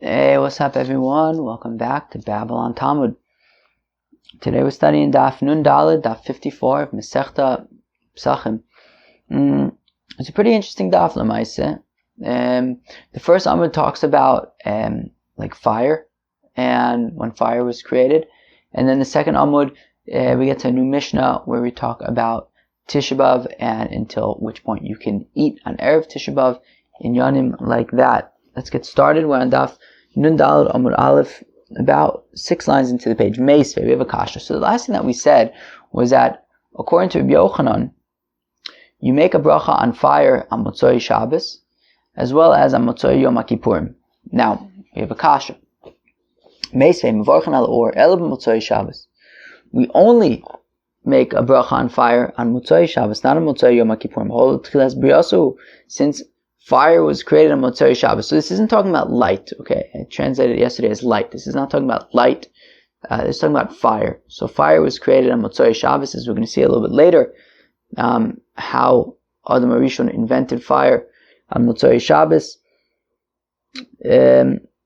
Hey, what's up everyone? Welcome back to Babylon Talmud. Today we're studying Daf Nun Daled, Daf 54 of Masechta Pesachim. It's a pretty interesting Daf, Lamaise. The first Amud talks about like fire and when fire was created, and then the second Amud we get to a new Mishnah where we talk about Tisha B'Av and until which point you can eat on Erev Tisha B'Av in Yanim like that. Let's get started. We're on Daf Nun Daled Amud Aleph, about 6 lines into the page. Meisvei, we have a kasha. So the last thing that we said was that according to Rabbi Yochanan, you make a bracha on fire on Motzoi Shabbos as well as on Motzoi Yom HaKippurim. Now we have a kasha. Meisvei mevorchen al or ela b'Motzoi Shabbos. We only make a bracha on fire on Motzoi Shabbos, not on Motzoi Yom HaKippurim. Since fire was created on Motzei Shabbos. So this isn't talking about light, okay? I translated it yesterday as light. This is not talking about light. It's talking about fire. So fire was created on Motzei Shabbos, as we're going to see a little bit later, how Adam HaRishon invented fire on Motzei Shabbos.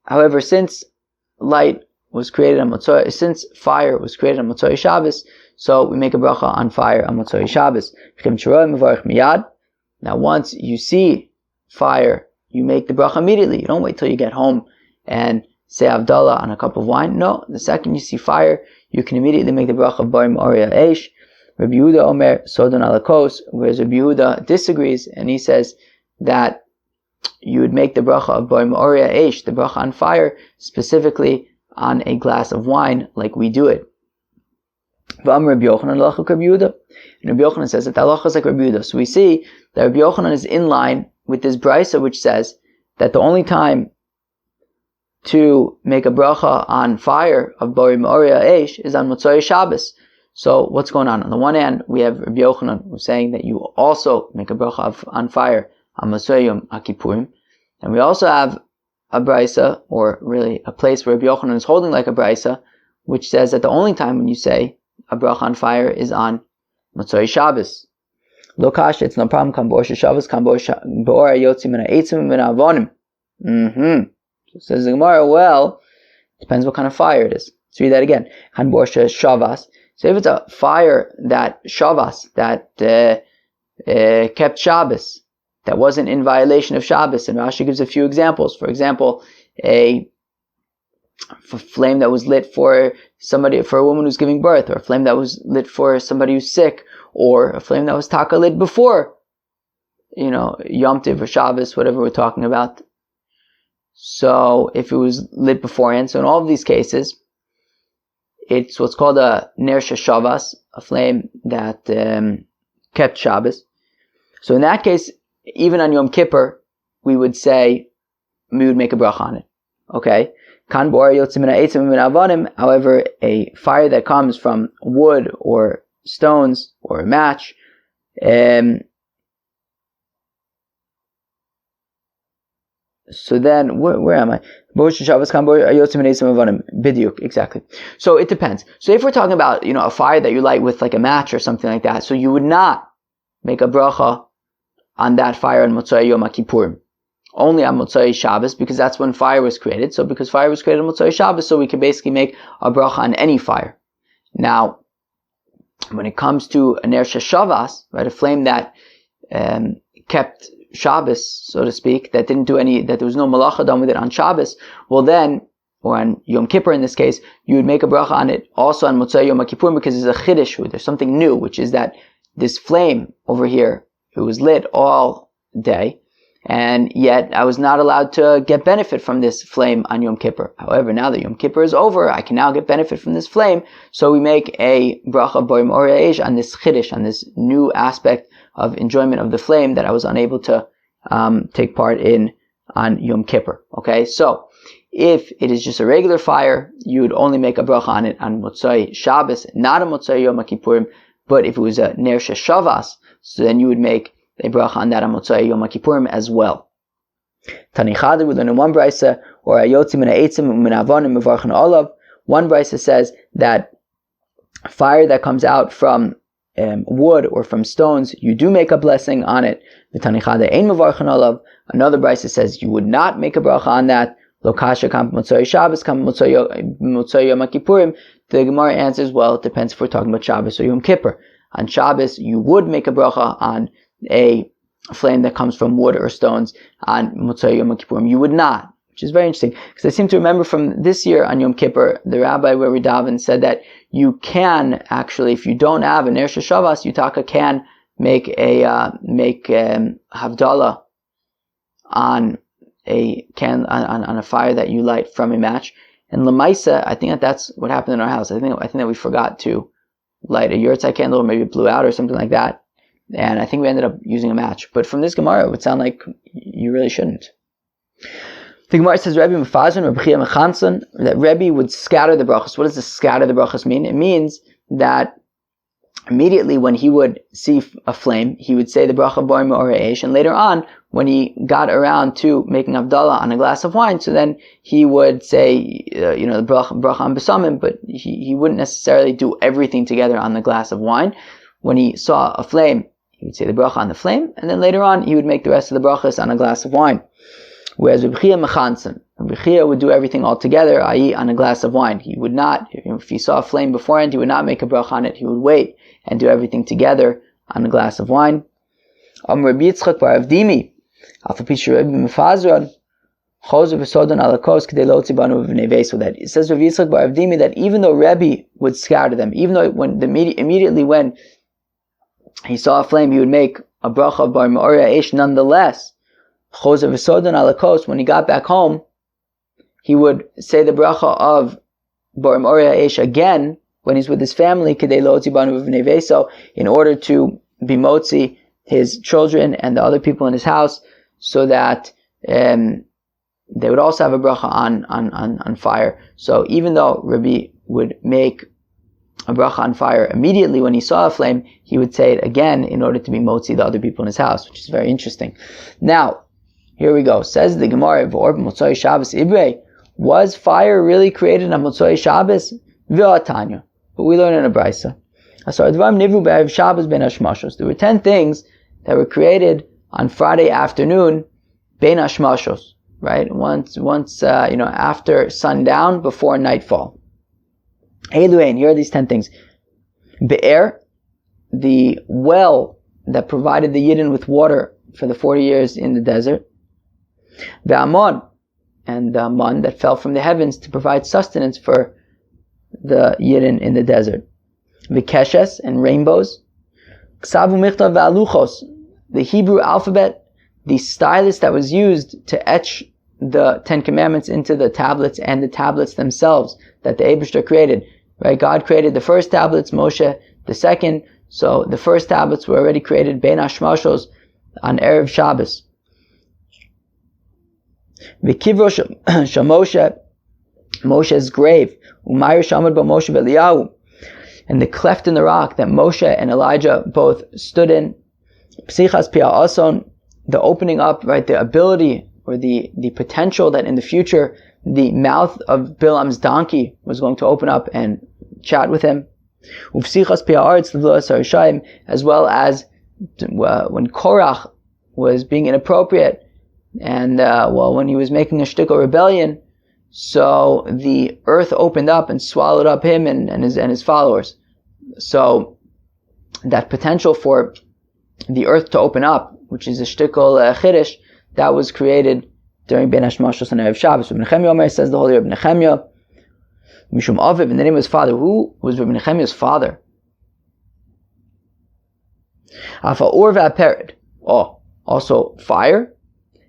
However, since fire was created on Motzei Shabbos, so we make a bracha on fire on Motzei Shabbos. Now once you see fire, you make the bracha immediately. You don't wait till you get home and say Havdalah on a cup of wine. No, the second you see fire, you can immediately make the bracha of Barim Oriya Eish. Rabbi Yehuda Omer Sodon Alakos, whereas Rabbi Yehuda disagrees and he says that you would make the bracha of Barim Oriya Eish, the bracha on fire, specifically on a glass of wine, like we do it. And Rabbi Yochanan says that the halacha is like Rabbi Yehuda. So we see that Rabbi Yochanan is in line with this brisa, which says that the only time to make a bracha on fire of Barim Oriya Eish is on Motzei Shabbos. So what's going on? On the one hand, we have Rabbi Yochanan who's saying that you also make a bracha on fire on Motzei Yom HaKippurim, and we also have a brisa, or really a place where Rabbi Yochanan is holding like a brisa, which says that the only time when you say a bracha on fire is on Motzei Shabbos. Lo kasha, it's no problem. Kan b'or Shabbos, kan b'or yotzim min ha'etzim min ha'avonim. So says the Gemara, well, depends what kind of fire it is. Let's read that again. Kan b'or Shabbos. So if it's a fire that Shabbos, that kept Shabbos, that wasn't in violation of Shabbos, and Rashi gives a few examples. For example, a flame that was lit for a woman who's giving birth, or a flame that was lit for somebody who's sick, or a flame that was taka lit before, Yom Tiv or Shabbos, whatever we're talking about. So if it was lit beforehand, so in all of these cases, it's what's called a ner sheshavas, a flame that kept Shabbos. So in that case, even on Yom Kippur, we would make a bracha on it. Okay? However, a fire that comes from wood or stones or a match, so then where am I? Exactly. So it depends. So if we're talking about a fire that you light with like a match or something like that, so you would not make a bracha on that fire on Motzei Yom HaKippurim, only on Motzei Shabbos, because that's when fire was created. So because fire was created on Motzei Shabbos, so we can basically make a bracha on any fire. Now, when it comes to a ner sheshavas, right, a flame that kept Shabbos, so to speak, that there was no malacha done with it on Shabbos, well then, or on Yom Kippur in this case, you would make a bracha on it also on Motzei Yom HaKippurim, because there's a chiddush, there's something new, which is that this flame over here, it was lit all day, and yet I was not allowed to get benefit from this flame on Yom Kippur. However, now that Yom Kippur is over, I can now get benefit from this flame, so we make a bracha of Barim Oriya Eish on this chiddush, on this new aspect of enjoyment of the flame that I was unable to take part in on Yom Kippur. Okay, so if it is just a regular fire, you would only make a bracha on it on Motzei Shabbos, not on Motzei Yom HaKippurim. But if it was a ner sheshavas, so then you would make a bracha on that on Motzei Yom HaKippurim as well. Tanichad, we learn in one brisa, or ayotzim min ha'etzim min ha'avonim mevarchen olav. One brisa says that fire that comes out from wood or from stones, you do make a blessing on it. Another brisa says you would not make a bracha on that. Lokasha kam Motzei Shabbos kam Motzei Yom Kippurim. The Gemara answers, well, it depends if we're talking about Shabbos or Yom Kippur. On Shabbos, you would make a bracha on a flame that comes from wood or stones. On Motzei Yom Kippurim, you would not, which is very interesting, because I seem to remember from this year on Yom Kippur, the rabbi where we daven said that you can actually, if you don't have an Ner Shavas, you can make a Havdalah on a fire that you light from a match. And Lamaisa, I think that's what happened in our house. I think that we forgot to light a yurtzai candle, or maybe it blew out or something like that. And I think we ended up using a match. But from this Gemara, it would sound like you really shouldn't. The Gemara says, Rebbe Mefazon, Rebbe Chia Mechanson, that Rebbe would scatter the brachas. What does the scatter the brachas mean? It means that immediately when he would see a flame, he would say the bracha Borim Me'orei Eish, and later on, when he got around to making Havdalah on a glass of wine, so then he would say, the bracha on Besamim, but he wouldn't necessarily do everything together on the glass of wine. When he saw a flame, he would say the bracha on the flame, and then later on, he would make the rest of the brachas on a glass of wine. Whereas Rebbe Chia Mechanson, Rebbe Chia would do everything all together, i.e. on a glass of wine. He would not, if he saw a flame beforehand, he would not make a bracha on it. He would wait and do everything together on a glass of wine. Rabbi Yitzchak bar Avdimi, so that it says Rabbi Yitzchak bar Avdimi that even though Rebbe would scatter them, even though immediately when he saw a flame, he would make a bracha of Bar Me'orei Eish, nonetheless, when he got back home, he would say the bracha of Bar Me'orei Eish again when he's with his family, so in order to be motzi his children and the other people in his house, so that they would also have a bracha on fire. So even though Rabbi would make a bracha on fire immediately when he saw a flame, he would say it again in order to be motzi the other people in his house, which is very interesting. Now, here we go. Says the Gemara, V'or b'motzoi Shabbos ibrei, was fire really created on Motzoi Shabbos? V'atanya. But we learn in a brisa. There were 10 things that were created on Friday afternoon, ben hashmashos, right? Once after sundown, before nightfall. Eluain, here are these 10 things. Be'er, the well that provided the Yidden with water for the 40 years in the desert. Ve'amon, and the Amon that fell from the heavens to provide sustenance for the Yidden in the desert. V'keshes, and rainbows. Ksavu michtav ve'aluchos, the Hebrew alphabet, the stylus that was used to etch the 10 Commandments into the tablets, and the tablets themselves that the Eibishter created. Right? God created the first tablets, Moshe the second. So the first tablets were already created, Ben Hashmashos, on Erev Shabbos. V'kivro Shamoshe, Moshe's grave, Umayr Shamad Moshe Eliyahu, and the cleft in the rock that Moshe and Elijah both stood in. Psichas Pia Ason, the opening up, right, the ability or the potential that in the future the mouth of Bilam's donkey was going to open up and chat with him. Uvsichas Pia Aretz L'vlos HaRishayim, as well as when Korach was being inappropriate and when he was making a shtickle rebellion, so the earth opened up and swallowed up him and his followers. So that potential for the earth to open up, which is a shtickle chiddush, that was created during Ben Hashmashos and Erev Shabbos. Rabbi Nechemia Omer, says the holy Rabbi Nechemia, Mishum Aviv, in the name of his father. Who was Rabbi Nechemia's father? Afa Ur ve'apered. Oh, also fire,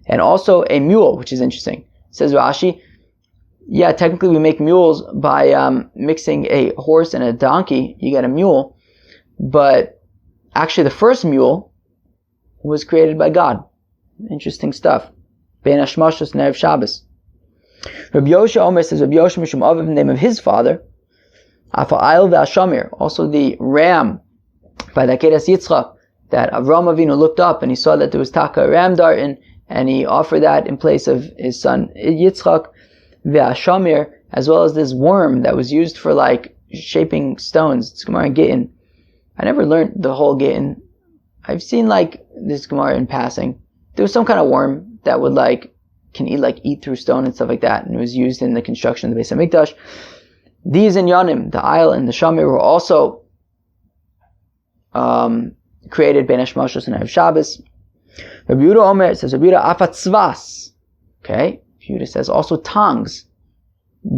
and also a mule, which is interesting. Says Rashi, yeah, technically we make mules by mixing a horse and a donkey. You get a mule, but actually the first mule was created by God. Interesting stuff. Ben Hashmashos and Erev Shabbos. Rabbi Yosha Omer, says Rabbi Yosha Mishum Aviv, in the name of his father. Afa Ayil ve'ashamir, also the ram by the Akedas Yitzchak that Avraham Avinu looked up and he saw that there was taka ram dartin, and he offered that in place of his son Yitzchak. Ve'ashamir, as well as this worm that was used for like shaping stones. It's Gemara in Gittin. I never learned the whole Gittin. I've seen like this Gemara in passing. There was some kind of worm that would like can eat through stone and stuff like that, and it was used in the construction of the Beis Hamikdash. These inyanim, the aisle and the shamir, were also created ben hashmashos and erev Shabbos. Rabbi Yehuda Omer says, Rabbi Yehuda afatzvas. Okay, Rabbi Yehuda says also tongs,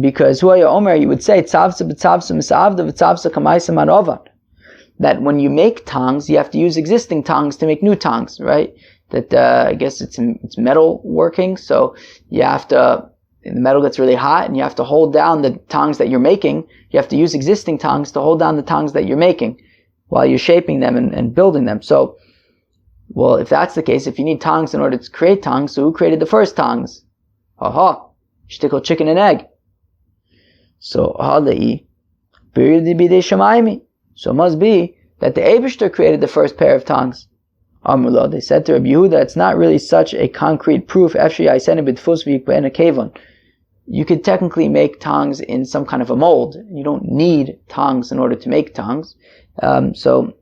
because Huaya Omer, you would say tzavsa b'tzavsa misavda v'tzavsa kamaisa manovan, that when you make tongs, you have to use existing tongs to make new tongs, right? That I guess it's metal working, so you have to. The metal gets really hot, and you have to hold down the tongs that you're making. You have to use existing tongs to hold down the tongs that you're making while you're shaping them and building them. So, well, if that's the case, if you need tongs in order to create tongs, so who created the first tongs? Aha, shtickle chicken and egg. So, halai, so it must be that the Eibishter created the first pair of tongs. Amrullah, they said to Rabbi Yehuda, it's not really such a concrete proof. You could technically make tongs in some kind of a mold. You don't need tongs in order to make tongs. So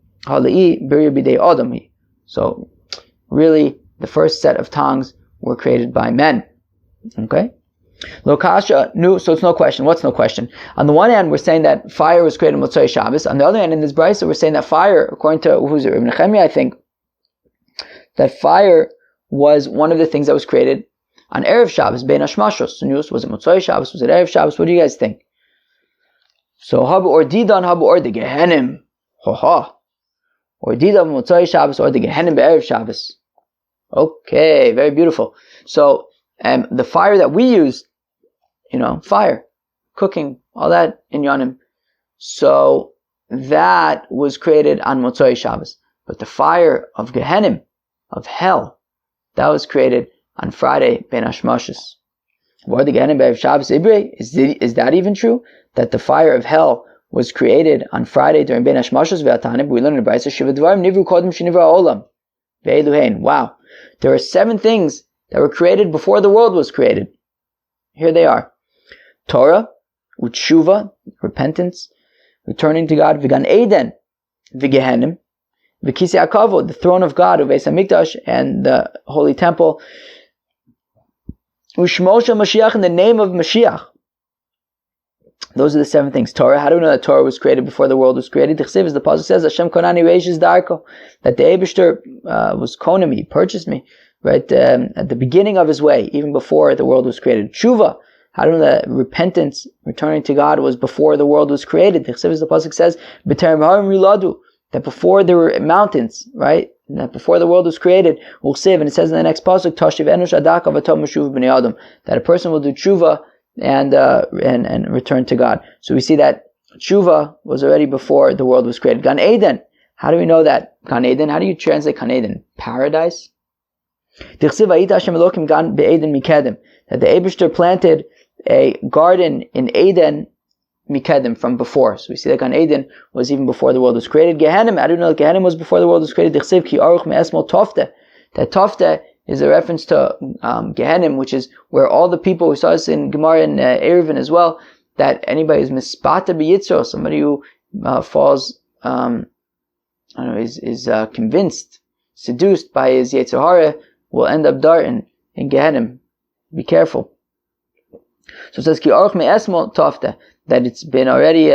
really, the first set of tongs were created by men. Okay? Lokasha, so it's no question. What's no question? On the one hand, we're saying that fire was created on Motzei Shabbos. On the other hand, in this brisa, we're saying that fire, according to who's it, Ibn Nechemia, I think, that fire was one of the things that was created on Erev Shabbos, Ben Hashmashos. Was it Motzei Shabbos? Was it Erev Shabbos? What do you guys think? So, Habu or Didan, Habu or the Gehenim. Or Didan Motzei Shabbos or the Gehenim Erev Shabbos. Okay, very beautiful. So, the fire that we use, fire, cooking, all that in Yonim. So, that was created on Motzei Shabbos. But the fire of Gehenim, of hell, that was created on Friday, Ben Hashmashos. Is that even true? That the fire of hell was created on Friday during Ben Hashmashos? We learn in the Brisa, wow. There are 7 things that were created before the world was created. Here they are. Torah, Utshuva, repentance, returning to God, V'gan Eden, V'gehenim, V'kisei HaKavod, the throne of God, U'Beis HaMikdash, and the Holy Temple, U'Shmo Shel Mashiach, in the name of Mashiach. Those are the 7 things. Torah, how do we know that Torah was created before the world was created? As the Pasuk says, Hashem konani reishes darko, that the Eibishter was konim, he purchased me, right, at the beginning of his way, even before the world was created. Tshuva, how do we know that repentance, returning to God, was before the world was created? As the Pasuk says, B'terem harim riladu, that before there were mountains, right, that before the world was created, and it says in the next pasuk, Tashiv enush adaka v'tom meshuv b'nei adam, that a person will do tshuva and return to God. So we see that tshuva was already before the world was created. Gan Eden, how do we know that? Gan Eden, how do you translate Gan Eden? Paradise? That the Eibishter planted a garden in Eden Mikedem, from before. So we see that Gan Eden was even before the world was created. Gehenim, I don't know that Gehenim was before the world was created. That Tofte is a reference to Gehenim, which is where all the people, we saw this in Gemara and Eruvin as well, that anybody who's mispata b'yitzro, somebody who falls, is convinced, seduced by his Yetzer Hara, will end up darting in Gehenim. Be careful. So it says, Ki Aruch Me'esmo Tofte, that it's been already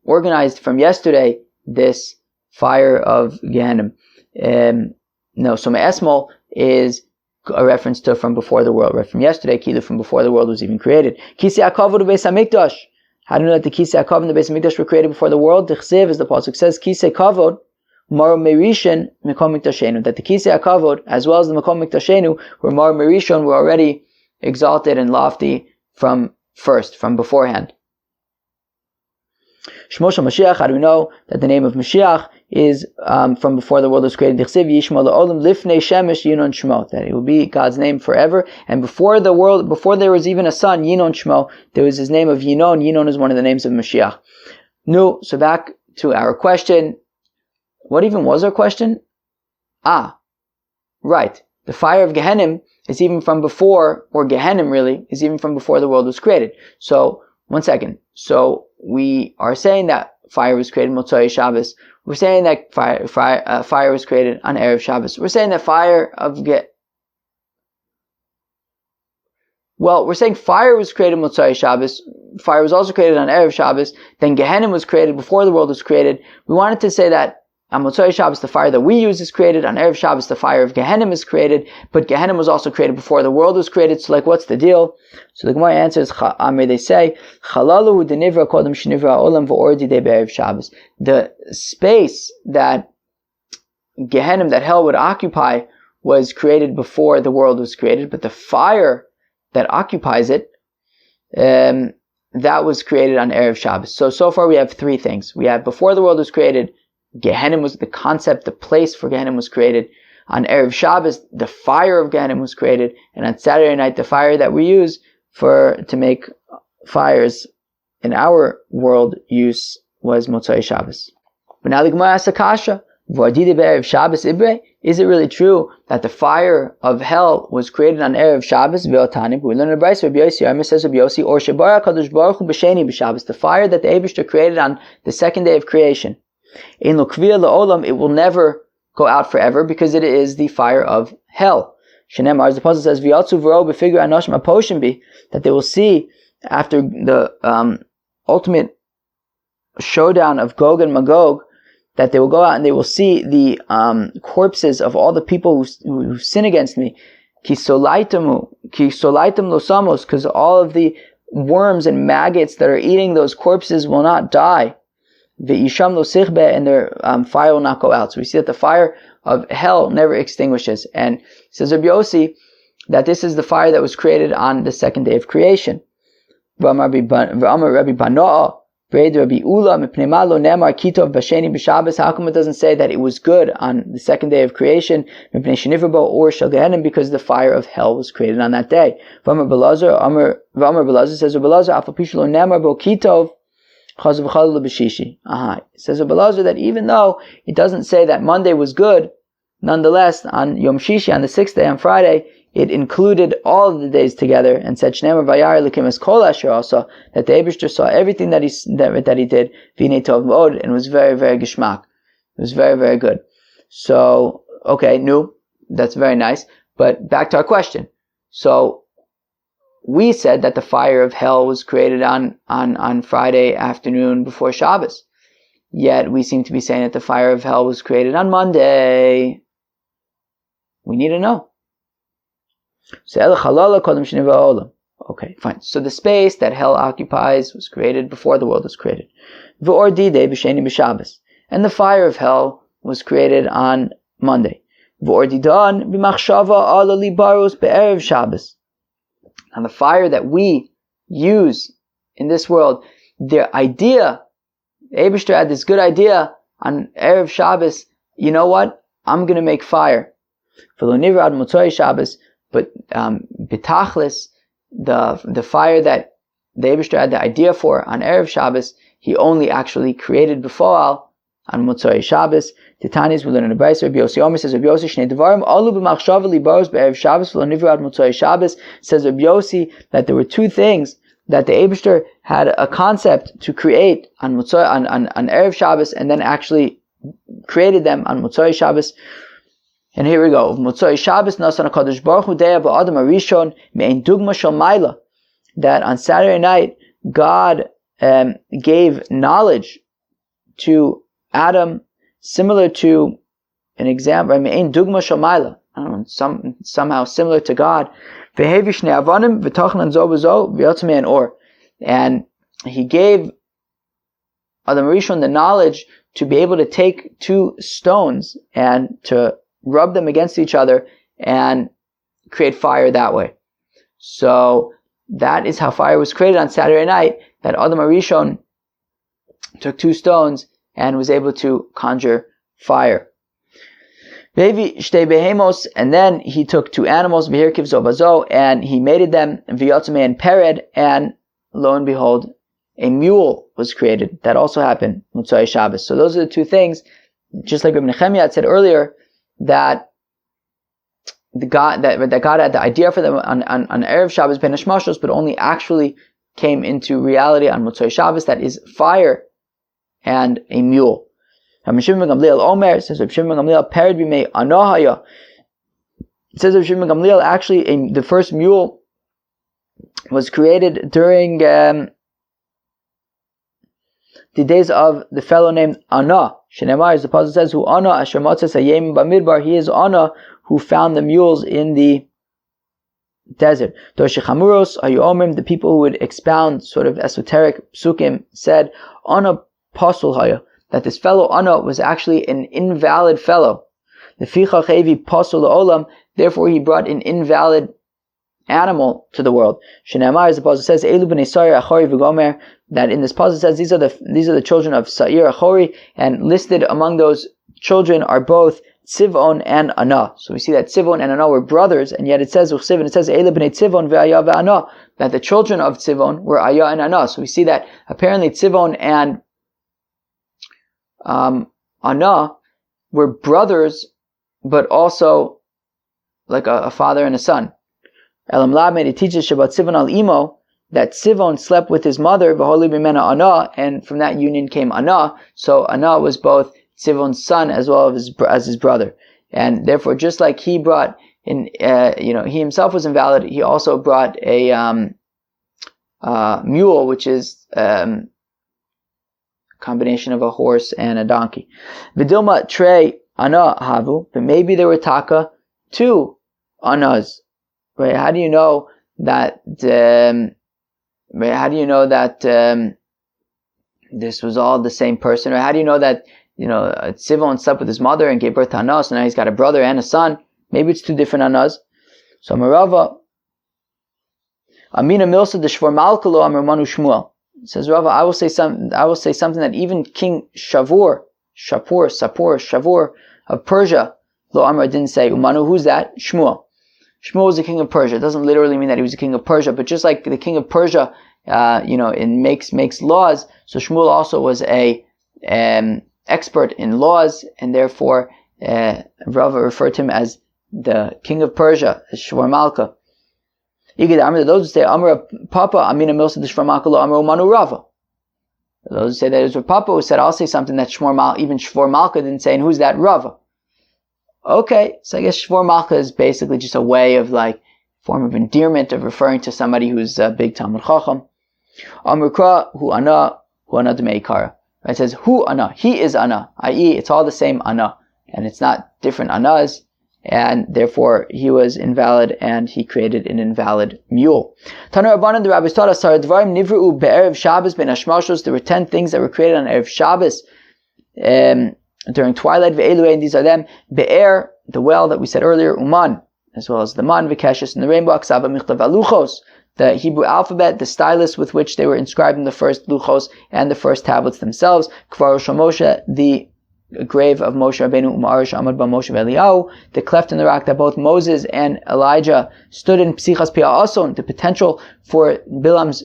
organized from yesterday, this fire of Gehenim. So Me'esmo is a reference to from before the world, right? From yesterday, Kilu, from before the world was even created. Kisei HaKavod Beis HaMikdash. How do you know that the Kisei HaKavod and the Beis HaMikdash were created before the world? T'chsev, as the Pasuk says, Kisei Kavod, Mar Merishin, Mekom Miktashenu. That the Kisei HaKavod, as well as the Mekom Miktashenu, were Mar Merishon, were already exalted and lofty from beforehand. Shmo Shel Mashiach, how do we know that the name of Mashiach is from before the world was created? That it will be God's name forever. And before there was even a son, Yinon Shmo, there was his name of Yinon. Yinon is one of the names of Mashiach. So back to our question. What even was our question? Right. The fire of Gehenim is even from before, or Gehenim really, is even from before the world was created. So, one second. So, we are saying that fire was created on Motzei Shabbos. We're saying that fire was created on Erev Shabbos. We're saying that fire of Well, we're saying fire was created on Motzei Shabbos. Fire was also created on Erev Shabbos. Then Gehenna was created before the world was created. We wanted to say that on Motzei Shabbos, the fire that we use is created. On Erev Shabbos, the fire of Gehenna is created. But Gehenna was also created before the world was created. So, what's the deal? So the Gemara answers, they say, Chalalu denivra kodem shenivra olam v'ordi de be'erev Shabbos. The space that Gehenna, that hell would occupy, was created before the world was created. But the fire that occupies it, that was created on Erev Shabbos. So far we have three things. We have before the world was created, Gehenna was the concept, the place for Gehenna was created. On Erev Shabbos, the fire of Gehenna was created. And on Saturday night, the fire that we use to make fires in our world use was Motzei Shabbos. But now the Gemara asks a kasha, Shabbos Ibre? Is it really true that the fire of hell was created on Erev Shabbos? We learn in the Brayso, Rabbi Yossi, says Rabbi Yossi, or Shebara Kadosh Baruch Hu b'Sheni b'Shabbos, the fire that the Eibishter created on the second day of creation. In Lokvia La'olam, it will never go out forever because it is the fire of hell. Shenemar, as the Apostle says, V'yatzu v'ro b'figure anoshim aposhim bi, that they will see after the ultimate showdown of Gog and Magog, that they will go out and they will see the corpses of all the people who sin against me. Ki solaitam losamos, because all of the worms and maggots that are eating those corpses will not die. Ve'isham lo sichbe, and their fire will not go out. So we see that the fire of hell never extinguishes. And says Rabbi Yossi that this is the fire that was created on the second day of creation. V'amar Rabbi Banoah, how come it doesn't say that it was good on the second day of creation? Or because the fire of hell was created on that day. Says Belazar that even though it doesn't say that Monday was good, nonetheless on Yom Shishi, on the sixth day, on Friday, it included all of the days together and said Shneimar Vayar Elokim es kol asher also, that the Eibishter saw everything that he did, V'nei tov mod, and it was very, very gishmak. It was very, very good. So, okay, that's very nice. But back to our question. So, we said that the fire of hell was created on Friday afternoon before Shabbos. Yet we seem to be saying that the fire of hell was created on Monday. We need to know. Okay, fine. So the space that hell occupies was created before the world was created. And the fire of hell was created on Monday. And the fire that we use in this world, the idea, Eibishter had this good idea on Erev Shabbos, you know what? I'm going to make fire. But B'tachlis, the fire that the Eibishter had the idea for on Erev Shabbos, he only actually created B'foal on Motzei Shabbos. Titanis, we learn in the Brayso, Rabbi Yossi Omer says, Rabbi Yossi, Shnei Devarim, Alu b'machshava libaros b'Erev Shabbos, v'lo nivru ad Motzei Shabbos, says Rabbi Yossi that there were two things that the Eibishter had a concept to create on Erev Shabbos, and then actually created them on Motzei Shabbos. And here we go. Motzei Shabbos nasan HaKadosh Baruch Hu de'ah ba'adam harishon me'ein dugma shel maila. That on Saturday night, God gave knowledge to Adam, similar to an example. Me'ein dugma shel maila. I don't know, somehow similar to God. Ve'hevi shnei avanim v'tachnan zo b'zo v'yotz me'en or. And he gave Adam Rishon the knowledge to be able to take two stones and to rub them against each other and create fire that way. So that is how fire was created on Saturday night, that Adam Arishon took two stones and was able to conjure fire. And then he took two animals, and he mated them, and pered, and lo and behold, a mule was created. That also happened Motzei Shabbos. So those are the two things, just like Rabbi Nehemiah had said earlier, that God had the idea for them on Erev Shabbos ben Hashmashos, but only actually came into reality on Motzei Shabbos. That is fire and a mule. It says Rav Shimon Gamliel pered b'mei anohaya. It says Rav Shimon Gamliel actually the first mule was created during the days of the fellow named Anah. Shenemar, as the Pasuk says, "Hu Anah asher motzes hayem b'midbar." He is Anah who found the mules in the desert. The people who would expound sort of esoteric psukim said, Anah pasul haya, that this fellow Anah was actually an invalid fellow. The ficha chevi pasul olam, therefore he brought an invalid animal to the world. Shenemar, as the Pasuk says, Elu b'nei Sa'ir Achori v'gomer, that in this Pasuk says these are the children of Sa'ir Achori, and listed among those children are both Tzivon and Anah. So we see that Tzivon and Anah were brothers, and yet it says Uchsiv, it says Elu b'nei Tzivon ve'Ayah ve'Anah, that the children of Tzivon were Ayah and Anah. So we see that apparently Tzivon and Anah were brothers, but also like a father and a son. Elam Lamed, it teaches Shabbat Tzivon al Imo, that Tzivon slept with his mother, V'holi b'mena Anah, and from that union came Anah. So Anah was both Tzivon's son as well as his brother, and therefore, just like he brought in, he himself was invalid, he also brought a mule, which is a combination of a horse and a donkey. Vidilma Trey Anah Havu, but maybe there were taka two Anahs. Right? How do you know that? This was all the same person? Or how do you know that Tzivon slept with his mother and gave birth to Anah, so now he's got a brother and a son? Maybe it's two different Anahs. So Marava Amina Milsa de Shvor Malkalo Amar Manu Shmuel says, Rava, I will say something that even King Shavur of Persia, Lo Amar didn't say. Umanu, who's that? Shmuel. Shmuel was the king of Persia. It doesn't literally mean that he was the king of Persia, but just like the king of Persia, makes laws, so Shmuel also was a expert in laws, and therefore Rava referred to him as the king of Persia, as Shvar Malka. Those who say Amar Papa Amina Milsa the Shvar Malka lo Amar Manu Rava. Those who say that it was Papa who said, I'll say something that even Shvar Malka didn't say, and who's that? Rava. Okay, so I guess Shvor Malka is basically just a way of form of endearment of referring to somebody who's a big Talmud Chacham. Amrukra hu Anah d'mei Kara. It says hu Anah, he is Anah, i.e. it's all the same Anah, and it's not different Anahs, and therefore he was invalid, and he created an invalid mule. Tanar Rabbanan, the rabbis taught us, Sar Dvarim Nivru be'erev Shabbos ben Hashmashos. There were 10 things that were created on erev Shabbos during twilight. Ve'elue, and these are them: be'er, the well that we said earlier, uman, as well as the man, v'keshes, and the rainbow, aksava michtav aluchos, the Hebrew alphabet, the stylus with which they were inscribed in the first luchos and the first tablets themselves. Kvar Moshe, the grave of Moshe Rabbeinu, Umarish Amad ba Moshe ve'Eliyahu, the cleft in the rock that both Moses and Elijah stood in. Psichas pia ason, the potential for Bilam's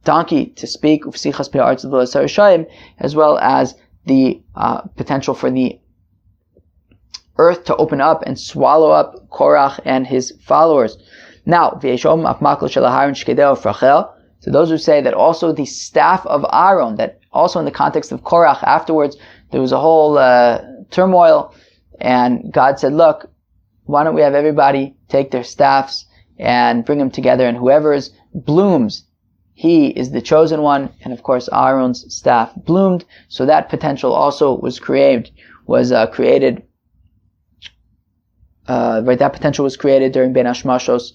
donkey to speak, Psichas pia arts of the as well as the potential for the earth to open up and swallow up Korach and his followers. Now, so those who say that also the staff of Aaron, that also in the context of Korach, afterwards there was a whole turmoil, and God said, look, why don't we have everybody take their staffs and bring them together, and whoever's blooms, he is the chosen one. And of course Aaron's staff bloomed, so that potential also was created. That potential was created during Ben Hashmashos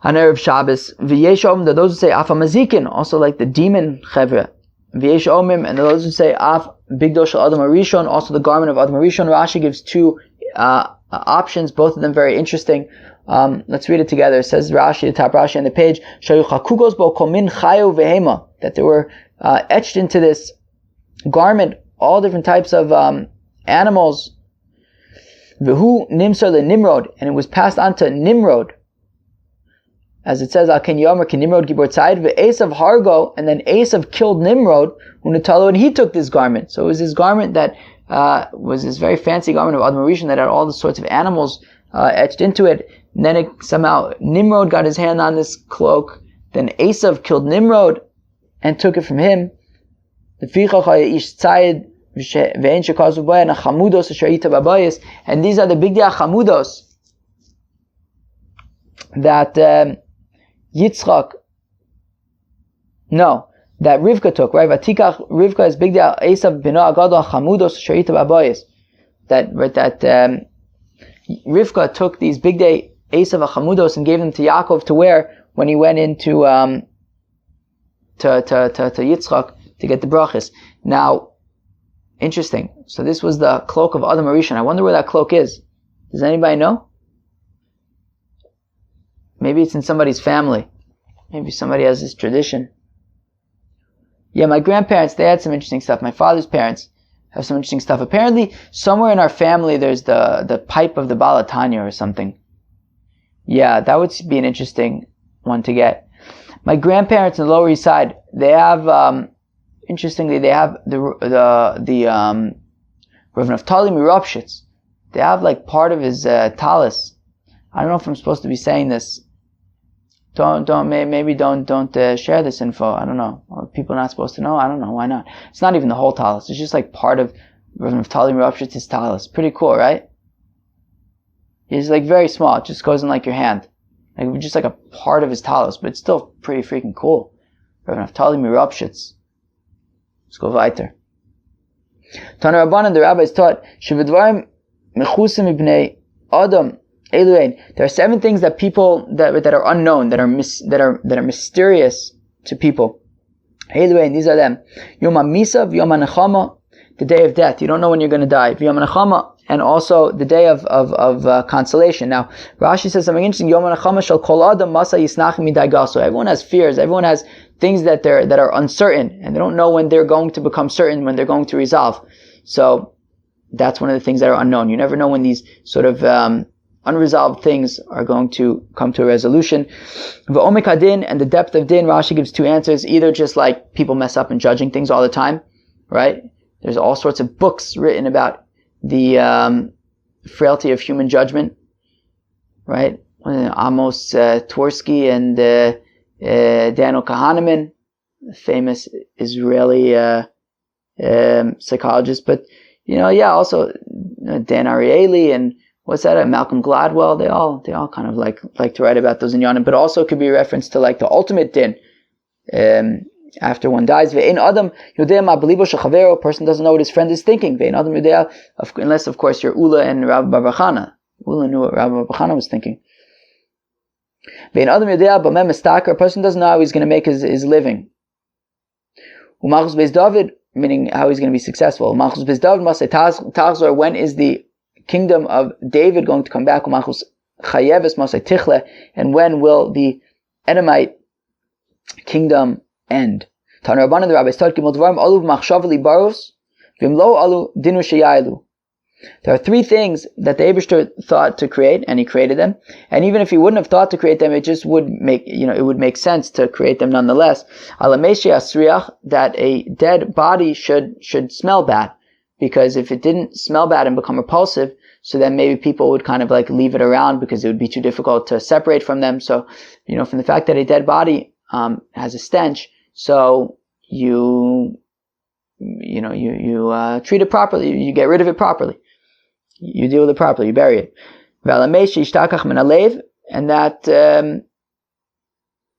on Erev Shabbos. V'yesh omim, those who say Af Hamazikin, also like the demon Chevra. V'yesh omim, and those who say Af Bigdo Shel Adam Harishon, also the garment of Adam Harishon. Rashi gives two options, both of them very interesting. Let's read it together. It says Rashi, the top Rashi on the page, that there were etched into this garment all different types of animals. V'hu nimsar le Nimrod, and it was passed on to Nimrod, as it says, Ken Yomer Ken Nimrod Gibor Tzayid ve'Esav Hargo, and then Esav killed Nimrod, Unatalo, and he took this garment. So it was this garment that was this very fancy garment of Adam Rishon that had all the sorts of animals etched into it. And then somehow Nimrod got his hand on this cloak. Then Esav killed Nimrod and took it from him. The ish tzayid. And these are the big chamudos that Yitzchak, no, that Rivka took, right? Vatikach Rivka is big deal. Esav bino agado chamudos sharita babayis. That Rivka took these big day Esav chamudos and gave them to Yaakov to wear when he went into to Yitzchak to get the brachas. Now, interesting. So this was the cloak of Adam Harishon. I wonder where that cloak is. Does anybody know? Maybe it's in somebody's family. Maybe somebody has this tradition. Yeah, my grandparents, they had some interesting stuff. My father's parents have some interesting stuff. Apparently, somewhere in our family, there's the pipe of the Balatanya or something. Yeah, that would be an interesting one to get. My grandparents in the Lower East Side, they have, interestingly, they have the Rav Naftali Miropshitz. They have like part of his talis. I don't know if I'm supposed to be saying this. Don't share this info. I don't know. Or people are not supposed to know. I don't know. Why not? It's not even the whole talis. It's just like part of Rav Naftali Miropshitz's talis. Pretty cool, right? It's like very small. It just goes in like your hand. Like just like a part of his talis, but it's still pretty freaking cool. Rav Naftali Miropshitz. Let's go weiter. Tana Rabbanan, the rabbis taught, Shevadvarim mechusim ibnei Adam. There are 7 things that people that are unknown, that are mysterious to people. These are them: Yom HaMisa, Yom HaNechama, the day of death. You don't know when you're going to die. Yom HaNechama, and also the day of consolation. Now, Rashi says something interesting. Yom HaNechama shel kol adam masa yisnach midai gaso. Everyone has fears. Everyone has things that are uncertain, and they don't know when they're going to become certain, when they're going to resolve. So that's one of the things that are unknown. You never know when these sort of unresolved things are going to come to a resolution. V'omek hadin, and the depth of din, Rashi gives 2 answers. Either just like people mess up in judging things all the time, right? There's all sorts of books written about the frailty of human judgment, right? Amos Tversky and Daniel Kahneman, famous Israeli psychologist, but also Dan Ariely and what's that? Malcolm Gladwell. They all kind of like to write about those inyanim, but also could be a reference to like the ultimate din after one dies. Ve'ein adam yodea ma belibo shel a person doesn't know what his friend is thinking. Ve'ein adam yodea, unless of course you're Ula and Rabbi Bar Chana. Ula knew what Rabbi Bar Chana was thinking. Ve'ein adam yodea b'mem mistaker, a person doesn't know how he's going to make his living. U'machus beis David, meaning how he's going to be successful. U'machus beis David masay tachzor, when is the kingdom of David going to come back? U'machus chayeves masay tichle, and when will the Edomite kingdom end? Tana Rabbanan, the rabbis taught, Gimel Dvarim alu v'machshava libaros v'imlo alu dinu sheyaylu. There are 3 things that the Eibishter thought to create, and he created them. And even if he wouldn't have thought to create them, it just would make, it would make sense to create them nonetheless. Alameshi asriach, that a dead body should smell bad, because if it didn't smell bad and become repulsive, so then maybe people would kind of like leave it around because it would be too difficult to separate from them. So, from the fact that a dead body has a stench, so you treat it properly, you get rid of it properly. You deal with it properly, you bury it. And that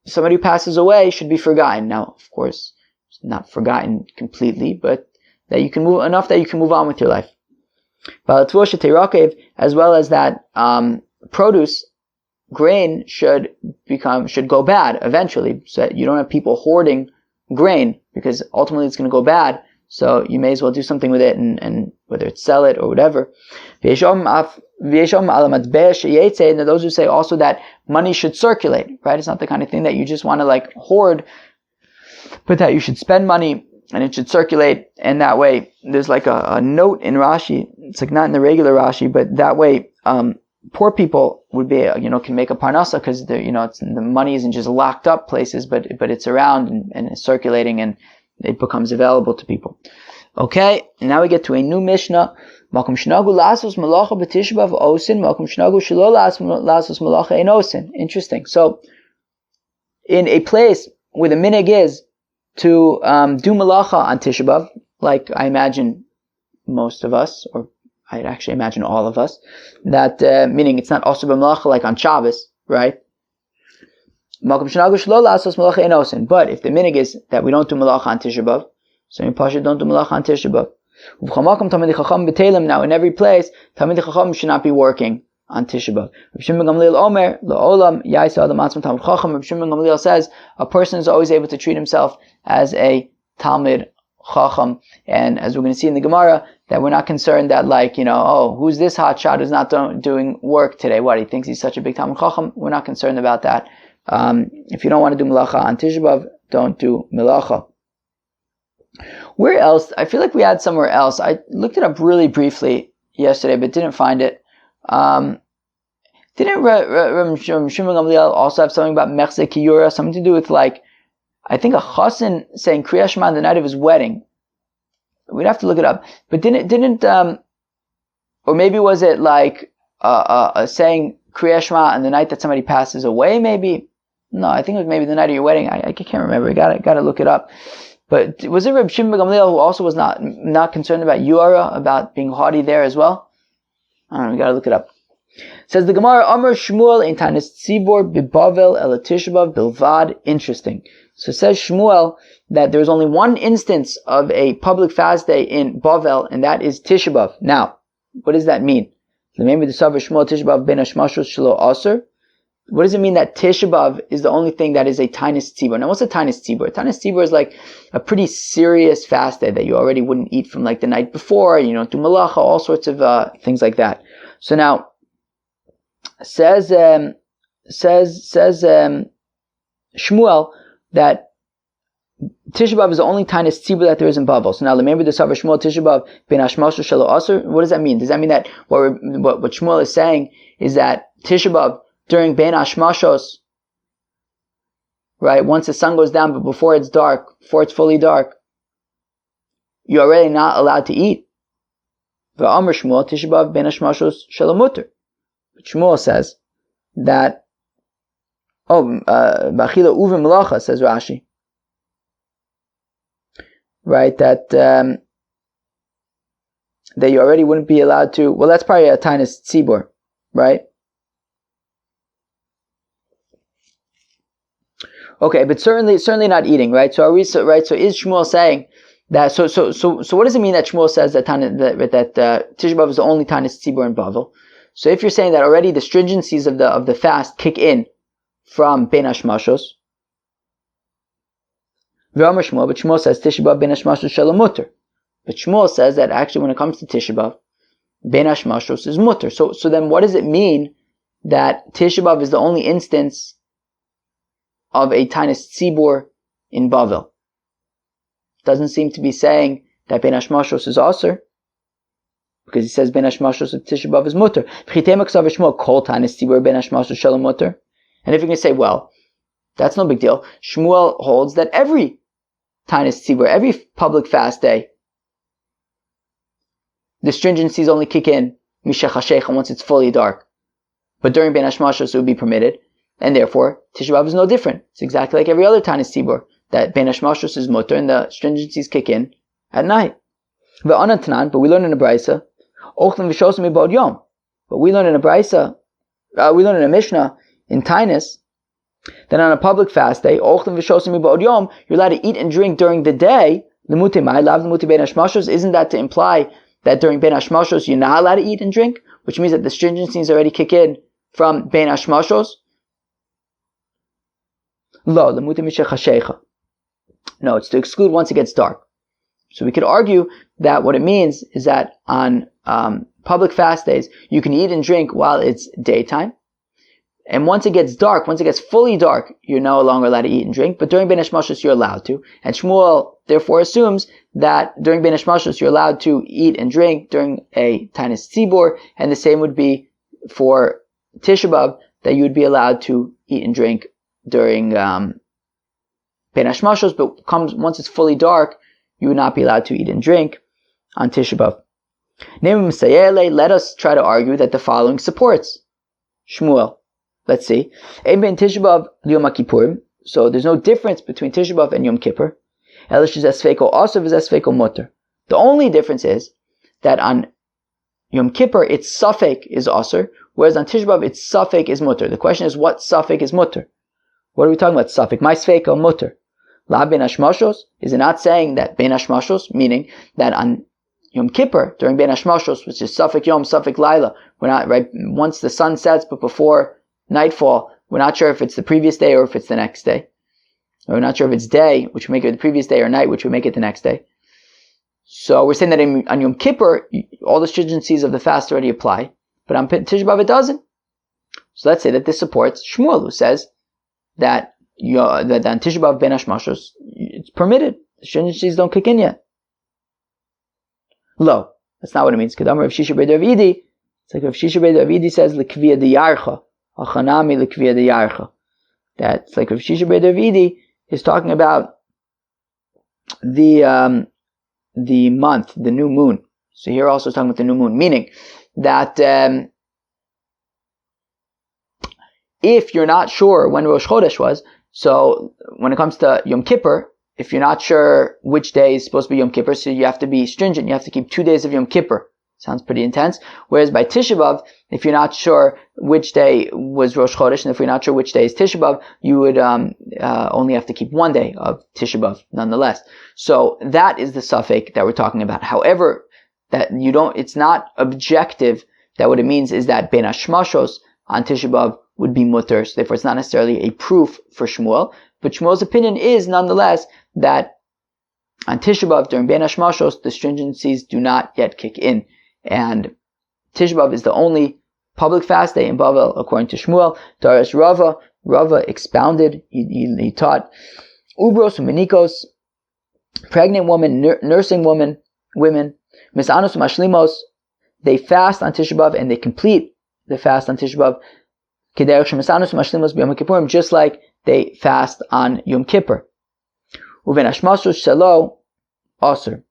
somebody who passes away should be forgotten. Now, of course, not forgotten completely, but that you can move enough that you can move on with your life. As well as that produce, grain should go bad eventually, so that you don't have people hoarding grain, because ultimately it's going to go bad. So you may as well do something with it, and whether it's sell it or whatever. And those who say also that money should circulate, right? It's not the kind of thing that you just want to like hoard, but that you should spend money and it should circulate. And that way, there's like a note in Rashi. It's like not in the regular Rashi, but that way, poor people would be, can make a parnasa, because the money isn't just locked up places, but it's around and it's circulating, and it becomes available to people. Okay, and now we get to a new Mishnah. Makom shnagu lasos malacha b'tishbav osin, makom shnagu shelo lasos malacha ein osin. Interesting. So, in a place where the minhag is to do malacha on Tisha B'Av, like I imagine most of us, or I'd actually imagine all of us, that meaning it's not also b'malacha like on Shabbos, right? But if the minig is that we don't do malacha on Tisha B'Av, so in Pasha don't do malacha on Tisha B'Av. Now in every place, Talmidei Chacham should not be working on Tisha B'Av. Rav Shimon ben Gamliel says a person is always able to treat himself as a Talmid Chacham, and as we're going to see in the Gemara, that we're not concerned that who's this hotshot who's not doing work today? What, he thinks he's such a big Talmid Chacham? We're not concerned about that. If you don't want to do Melacha on Tisha B'Av, don't do Melacha. Where else? I feel like we had somewhere else. I looked it up really briefly yesterday, but didn't find it. Didn't Shimon Gamliel also have something about Mechze Kiyura, something to do with I think a chassan saying Kriya Shema on the night of his wedding? We'd have to look it up. But didn't or maybe was it saying Kriya Shema on the night that somebody passes away? Maybe. No, I think it was maybe the night of your wedding. I can't remember. Got to look it up. But was it Reb Shimon ben Gamliel who also was not concerned about Yuara, about being haughty there as well? I don't know. We got to look it up. It says the Gemara, Amar Shmuel in Tanis Tzibor bibavel el Tisha B'Av bilvad. Interesting. So it says Shmuel that there's only one instance of a public fast day in Bavel, and that is Tisha B'Av. Now, what does that mean? Remember the Savar Shmuel Tisha B'Av ben Hashmashos Shelo Aser. What does it mean that Tisha B'Av is the only thing that is a Tanis Tzibor? Now, what's a Tanis Tzibor? Tanis Tzibor is a pretty serious fast day that you already wouldn't eat from the night before. You don't do malacha, all sorts of things like that. So now, says Shmuel that Tisha B'Av is the only Tanis Tzibur that there is in Bavel. So now remember the Savar Shmuel Tisha B'Av ben Hashmashos Shelo Aser. What does that mean? Does that mean that what Shmuel is saying is that Tisha B'Av during ben Hashmashos, right, once the sun goes down but before it's dark, before it's fully dark, you're already not allowed to eat? V'amar Shmuel Tisha B'Av ben Hashmashos Shelo Muter. But Shmuel says that B'achila uvim melacha, says Rashi. Right, that you already wouldn't be allowed to. Well, that's probably a Tanis Tzibor, right? Okay, but certainly not eating, right? So is Shmuel saying that? So what does it mean that Shmuel says that Tisha B'Av is the only Tanis Tzibor in Bavel? So if you're saying that already the stringencies of the fast kick in from Ben Hashmashos, but Shmuel says Tisha B'Av ben Hashmashos Shelo Muter. But Shmuel says that actually when it comes to Tisha B'Av, ben Hashmashos is Muter. So then what does it mean that Tisha B'Av is the only instance of a Tanis Tzibor in Bavel? Doesn't seem to be saying that ben Hashmashos is Aser, because he says ben Hashmashos of Tisha B'Av is Muter. Shmuel kol Tanis Tzibor ben Hashmashos Shelo Muter. And if you're going to say, well, that's no big deal, Shmuel holds that every Tanis Tzibor, every public fast day, the stringencies only kick in Mishach HaShecha once it's fully dark. But during Ben Hashmashos it would be permitted, and therefore Tisha B'Av is no different. It's exactly like every other Tanis Tzibor, that Ben Hashmashos is mutter and the stringencies kick in at night. But we learn in a Brisa, but we learn in a Brisa, we learn in a Mishnah in Tainus, then on a public fast day, you're allowed to eat and drink during the day. Isn't that to imply that during Ben Hashmashos you're not allowed to eat and drink? Which means that the stringencies already kick in from Ben Hashmashos? No, it's to exclude once it gets dark. So we could argue that what it means is that on public fast days, you can eat and drink while it's daytime. And once it gets dark, once it gets fully dark, you're no longer allowed to eat and drink. But during Ben Hashmashos, you're allowed to. And Shmuel therefore assumes that during Ben Hashmashos, you're allowed to eat and drink during a Tanis Tzibor. And the same would be for Tisha B'Av, that you would be allowed to eat and drink during Ben Hashmashos. But once it's fully dark, you would not be allowed to eat and drink on Tisha B'Av. Let us try to argue that the following supports Shmuel. Let's see. So there's no difference between Tisha B'Av and Yom Kippur. The only difference is that on Yom Kippur, its safek is Aser, whereas on Tisha B'Av, its safek is Mutter. The question is, what safek is Mutter? What are we talking about? Safek. My sveika mutter. La ben hashmashos, is it not saying that ben hashmashos, meaning that on Yom Kippur, during ben hashmashos, which is Safek Yom, Safek Laila, we're not, right, once the sun sets, but before nightfall, we're not sure if it's the previous day or if it's the next day. We're not sure if it's day, which would make it the previous day, or night, which would make it the next day. So we're saying that on Yom Kippur, all the stringencies of the fast already apply, but on Tisha B'Av it doesn't. So let's say that this supports Shmuel, who says that that on Tisha B'Av ben hashmashos, it's permitted. The stringencies don't kick in yet. Lo, that's not what it means. Kedamar Rav Shisha Bar Rav Idi, it's like Rav Shisha Bar Rav Idi says l'kviya diyarcha, achanami l'kviya diyarcha. That's like Rav Shisha Bar Rav Idi is talking about the month, the new moon. So here also is talking about the new moon, meaning that if you're not sure when Rosh Chodesh was, so when it comes to Yom Kippur, if you're not sure which day is supposed to be Yom Kippur, so you have to be stringent. You have to keep 2 days of Yom Kippur. Sounds pretty intense. Whereas by Tisha B'Av, if you're not sure which day was Rosh Chodesh, and if you're not sure which day is Tisha B'Av, you would only have to keep 1 day of Tisha B'Av, nonetheless. So that is the suffix that we're talking about. However, that it's not objective. That what it means is that Ben Hashmashos on Tisha B'Av would be mutter. So therefore, it's not necessarily a proof for Shmuel. But Shmuel's opinion is, nonetheless, that on Tisha B'Av, during Ben Hashmashos, the stringencies do not yet kick in. And Tisha B'Av is the only public fast day in Bavel, according to Shmuel. Darius Rava expounded, he taught, Ubros Menikos, pregnant women, nursing women, Misanos Mashlimos, they fast on Tisha B'Av and they complete the fast on Tisha B'Av, Kederech Misanos Mashlimos b'Yom Kippurim, just like they fast on Yom Kippur. Uven Hashmashos Shelo, Aser.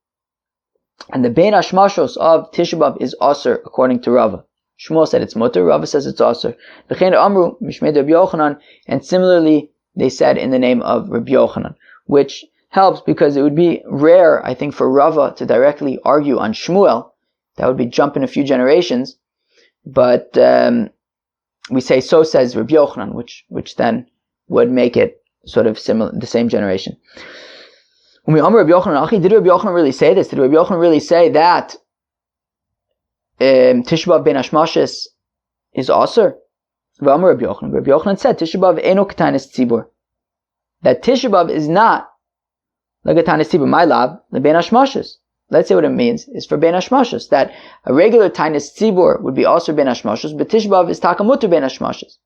And the Ben Hashmashos of Tisha B'Av is Aser, according to Rava. Shmuel said it's mutter, Rava says it's Aser. V'chein Amru, Mishmei Rabbi Yochanan, and similarly they said in the name of Rabbi Yochanan, which helps because it would be rare, I think, for Rava to directly argue on Shmuel. That would be jumping a few generations. But we say so says Rabbi Yochanan, which then would make it sort of similar, the same generation. When we Rabbi Yochanan, did Rabbi Yochanan really say this? Did Rabbi Yochanan really say that Tisha B'Av ben Hashmashos is Aser? Rabbi Yochanan said Tisha B'Av eno k'tanis tzibur. That Tisha B'Av is not like a tanis tzibur. My lab, the ben Hashmashos. Let's say what it means is for ben Hashmashos, that a regular tanis tzibur would be Aser ben Hashmashos, but Tisha B'Av is takamutter ben Hashmashos.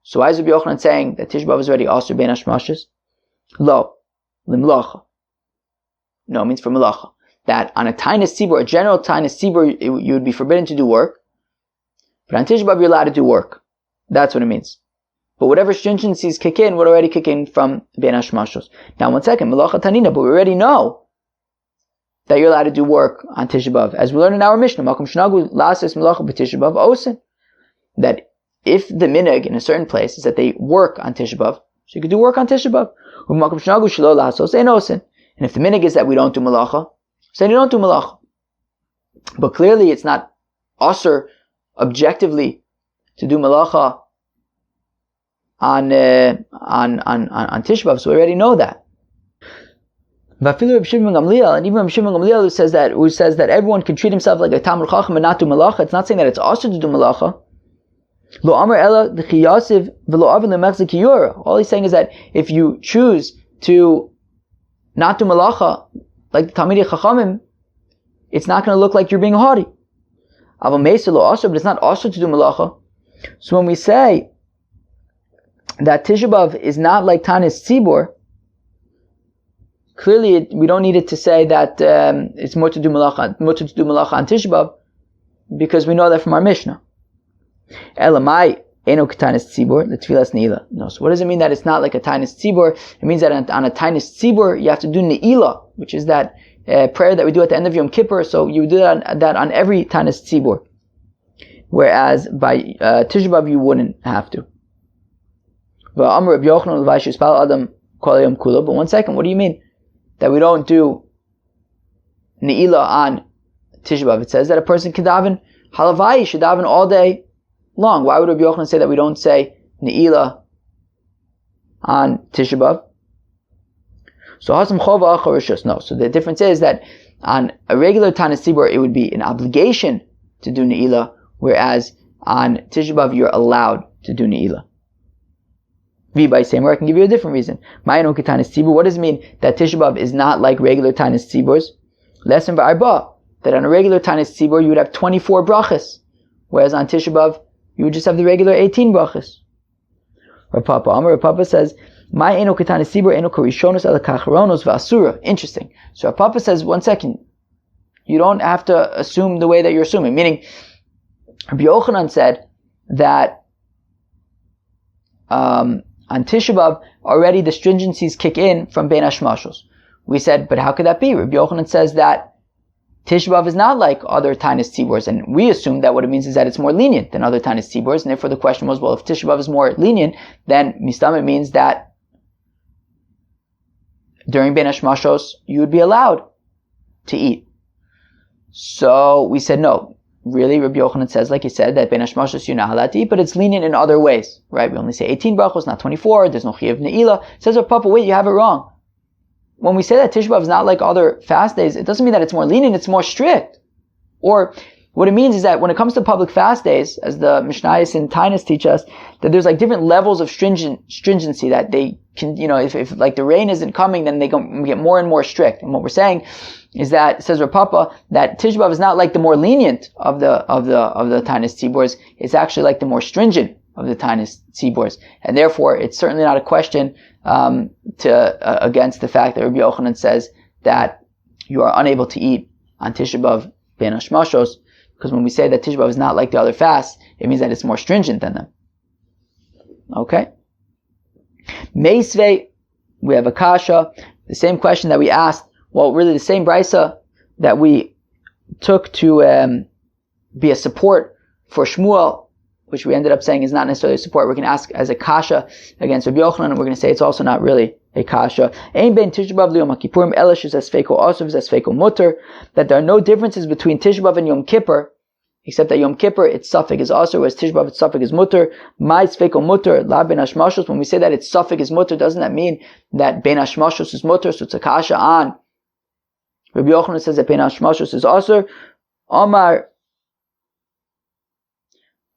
So why is Rabbi Yochanan saying that Tisha B'Av is already Aser ben Hashmashos? Lo, limlacha. No, it means for malacha. That on a tainus tzibur, a general tainus tzibur, you would be forbidden to do work. But on Tisha B'Av, you're allowed to do work. That's what it means. But whatever stringencies kick in would already kick in from Ben Hashmashos. Now, 1 second, malacha tanina, but we already know that you're allowed to do work on Tisha B'Av. As we learn in our Mishnah, Makom Shnagu Lasis Malacha B'Tisha B'Av Osin. That if the minhag in a certain place is that they work on Tisha B'Av, so you could do work on Tisha B'Av. Makom Shnagu Shelo Lasos Ein Osin. And if the minhag is that we don't do malacha, so then you don't do malacha. But clearly it's not asur objectively to do malacha on Tisha B'Av, so we already know that. And even Rav Shimon Gamliel who says that everyone can treat himself like a Talmud Chacham and not do malacha, it's not saying that it's asur to do malacha. All he's saying is that if you choose to not do malacha like the Talmidei Chachamim, it's not going to look like you're being haughty. But it's not also to do malacha. So when we say that Tisha B'Av is not like Tanis Tzibur, clearly we don't need it to say that it's more to do malacha on Tisha B'Av, because we know that from our Mishnah. Elamai eno k'tanis tzibur l'tfilas ne'ilah. No. So what does it mean that it's not like a tanis tzibur? It means that on a tanis tzibur you have to do ne'ilah, which is that prayer that we do at the end of Yom Kippur. So you do that on every tanis tzibur, whereas by Tisha B'Av you wouldn't have to. But 1 second, what do you mean that we don't do ne'ilah on Tisha B'Av? It says that a person can daven halavai, should daven all day long. Why would Rabbi Yochanan say that we don't say ne'ilah on Tisha B'Av. So Hasam Chova Achar Rishus. No. So the difference is that on a regular Tanis Tzibur, it would be an obligation to do Ne'ilah, whereas on Tisha B'Av, you're allowed to do Ne'ilah. By same, or I can give you a different reason. What does it mean that Tisha B'Av is not like regular Tanis Tziburs? Lesson ba'arba, that on a regular Tanis Tzibur, you would have 24 brachas, whereas on Tisha B'Av, you would just have the regular 18 brachas. Rav Papa says, interesting. So Rav Papa says, one second, you don't have to assume the way that you're assuming. Meaning, Rabbi Yochanan said that on Tisha B'Av, already the stringencies kick in from Bein Hashmashos. We said, but how could that be? Rabbi Yochanan says that Tisha B'Av is not like other Tanis Tziburs, and we assume that what it means is that it's more lenient than other Tanis Tziburs, and therefore the question was, well, if Tisha B'Av is more lenient, then Mistam, it means that during Bein Hashmashos, you would be allowed to eat. So we said, no. Really, Rabbi Yochanan says, like he said, that Bein Hashmashos you're not allowed to eat, but it's lenient in other ways, right? We only say 18 brachos, not 24. There's no chiyuv ne'ilah. Says our Papa, wait, you have it wrong. When we say that Tisha B'Av is not like other fast days, it doesn't mean that it's more lenient, it's more strict. Or what it means is that when it comes to public fast days, as the Mishnayos and Tainas teach us, that there's like different levels of stringency that they can, if like the rain isn't coming, then they get more and more strict. And what we're saying is that, says Rav Papa, that Tisha B'Av is not like the more lenient of the Tainas Tziburs, it's actually like the more stringent of the Tainas Tziburs. And therefore, it's certainly not a question against the fact that Rabbi Yochanan says that you are unable to eat on Tisha B'Av Bein Hashmashos, because when we say that Tisha B'Av is not like the other fasts, it means that it's more stringent than them. Okay? Meisvei, we have a kasha, the same question that we asked, well, really the same brisa that we took to be a support for Shmuel, which we ended up saying is not necessarily a support. We're going to ask as a kasha against Rabbi Yochanan, and we're going to say it's also not really a kasha. Ein ben Tisha B'Av liyom HaKippurim ela shezeh sfeiko osur v'zeh sfeiko mutter, that there are no differences between Tisha B'Av and Yom Kippur, except that Yom Kippur, its suffix is osur, whereas Tisha B'Av, its suffix is mutter. My sfeiko mutter, la ben hashmashos, when we say that its suffix is mutter, doesn't that mean that ben hashmashos is mutter, so it's a kasha on Rabbi Yochanan says that Bein Hashmashos is osur. Omar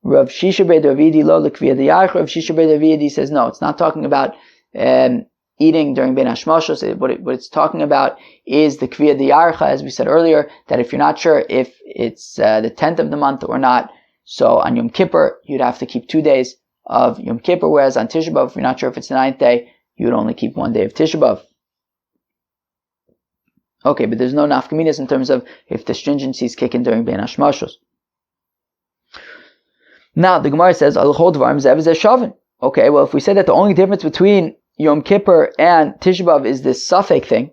Rav Shisha Beit Davidi lo lekviyah diyarcha. Rav Shisha Beit Davidi says no, it's not talking about eating during Bein Hashmashos. What it's talking about is the kviyah diyarcha, as we said earlier, that if you're not sure if it's the 10th of the month or not, so on Yom Kippur you'd have to keep 2 days of Yom Kippur, whereas on Tisha B'Av, if you're not sure if it's the 9th day, you would only keep 1 day of Tisha B'Av. Okay, but there's no nafkaminas in terms of if the stringencies kick in during Bein Hashmashos. Now, the Gemara says, okay, well, if we say that the only difference between Yom Kippur and Tisha B'Av is this suffix thing,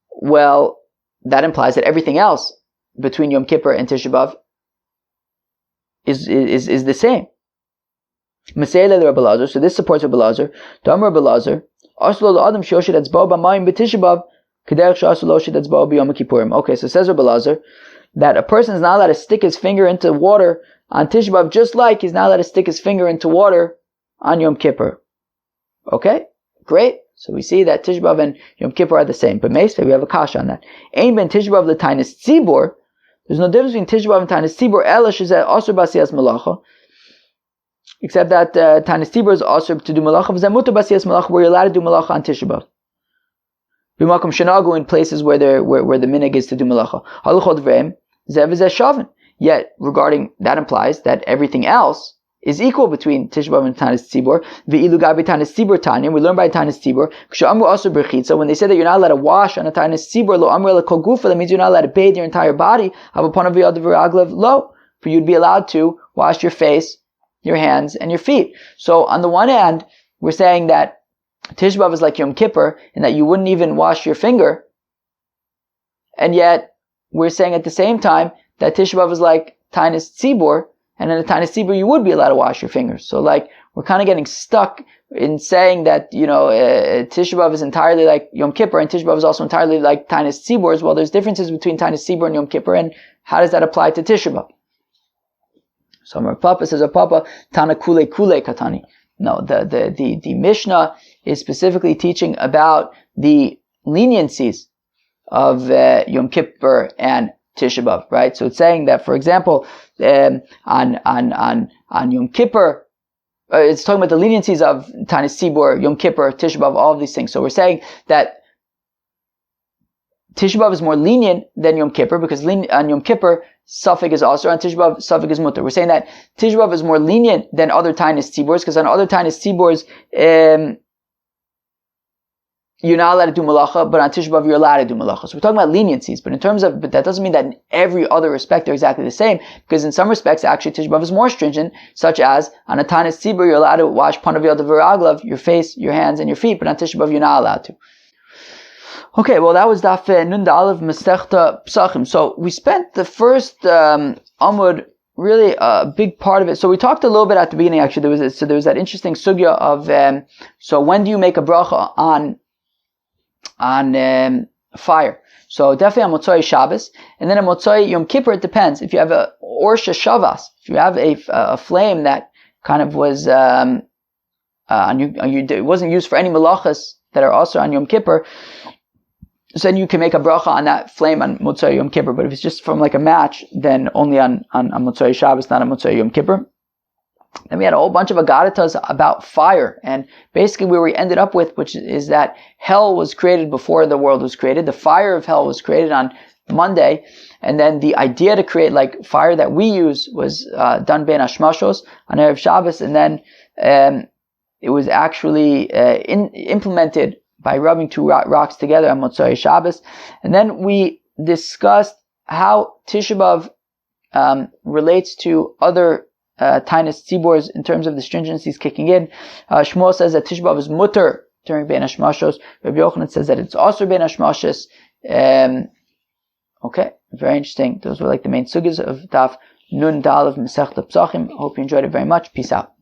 well, that implies that everything else between Yom Kippur and Tisha B'Av is the same. So this supports Rabbi Elazar. Damar Rabbi Elazar, okay, so it says Rabbi Elazar that a person is not allowed to stick his finger into water on Tisha B'Av, just like he's not allowed to stick his finger into water on Yom Kippur. Okay, great. So we see that Tisha B'Av and Yom Kippur are the same. But Meisvei, we have a kasha on that. Ein ben Tisha B'Av l'tainis tzibur. There's no difference between Tisha B'Av and tainis tzibur. Ela shezeh osur b'asiyas malacha. Except that tainis tzibur is osur to do malacha. V'zeh mutar b'asiyas malacha, where you're allowed to do malacha on Tisha B'Av. B'makom shenagu, in places where the minhag is to do malacha. Haluchot v'reim zeh v'zeh shavin. Yet, regarding that implies that everything else is equal between Tisha B'Av and Tanis Tzibur. V'ilu gabi Tanis Tzibur Tanya. We learn by Tanis Tzibur. K'shamru asur b'rchitza. When they say that you're not allowed to wash on a Tanis Tzibur, lo amru kol gufa, that means you're not allowed to bathe your entire body. Havapon aviyad v'raglev lo. For you'd be allowed to wash your face, your hands, and your feet. So, on the one hand, we're saying that Tisha B'Av is like Yom Kippur, in that you wouldn't even wash your finger. And yet, we're saying at the same time that Tisha B'Av is like Tanis Tzibur, and in a Tanis Tzibur you would be allowed to wash your fingers. So like, we're kind of getting stuck in saying that, Tisha B'Av is entirely like Yom Kippur, and Tisha B'Av is also entirely like Tanis Tzibur as well. There's differences between Tanis Tzibur and Yom Kippur, and how does that apply to Tisha B'Av? So our Papa says, Papa, Tana Kule Kule Katani. No, the Mishnah is specifically teaching about the leniencies of Yom Kippur and Tisha B'Av, right? So it's saying that, for example, on Yom Kippur, it's talking about the leniencies of Tanis Tzibur, Yom Kippur, Tisha B'Av, all of these things. So we're saying that Tisha B'Av is more lenient than Yom Kippur because on Yom Kippur, Safek is also on Tisha B'Av, Safek is Mutter. We're saying that Tisha B'Av is more lenient than other Tanis Tziburs because on other Tanis Tziburs, you're not allowed to do malacha, but on Tisha B'Av you're allowed to do malacha. So we're talking about leniencies, but that doesn't mean that in every other respect they're exactly the same, because in some respects actually Tisha B'Av is more stringent, such as on a Tanis Tzibur you're allowed to wash Panav Yad V'Raglav, your face, your hands, and your feet, but on Tisha B'Av you're not allowed to. Okay, well that was Daf Nun D'Aleph Masechta Pesachim. So we spent the first Amud, really a big part of it. So we talked a little bit at the beginning actually, there was that interesting sugya of, so when do you make a bracha on fire? So definitely on Motzoi Shabbos, and then on Motzoi Yom Kippur it depends. If you have a Orsha Shavas, if you have a flame that kind of was it wasn't used for any malachas that are also on Yom Kippur, so then you can make a bracha on that flame on Motzoi Yom Kippur. But if it's just from like a match, then only on Motzoi Shabbos, not on Motzoi Yom Kippur. Then we had a whole bunch of Agadatas about fire, and basically where we ended up with, which is that hell was created before the world was created. The fire of hell was created on Monday, and then the idea to create like fire that we use was done ben Hashmashos on Erev Shabbos, and then it was actually implemented by rubbing two rocks together on Motzoi Shabbos. And then we discussed how Tisha B'Av relates to other Tainus Tziburs in terms of the stringencies kicking in. Shmuel says that Tisha B'Av is mutter during Ben Hashmashos. Rabbi Yochanan says that it's also Ben Hashmashos. Okay, very interesting. Those were like the main sugyas of Daf Nun D'Aleph Masechta Pesachim. I hope you enjoyed it very much. Peace out.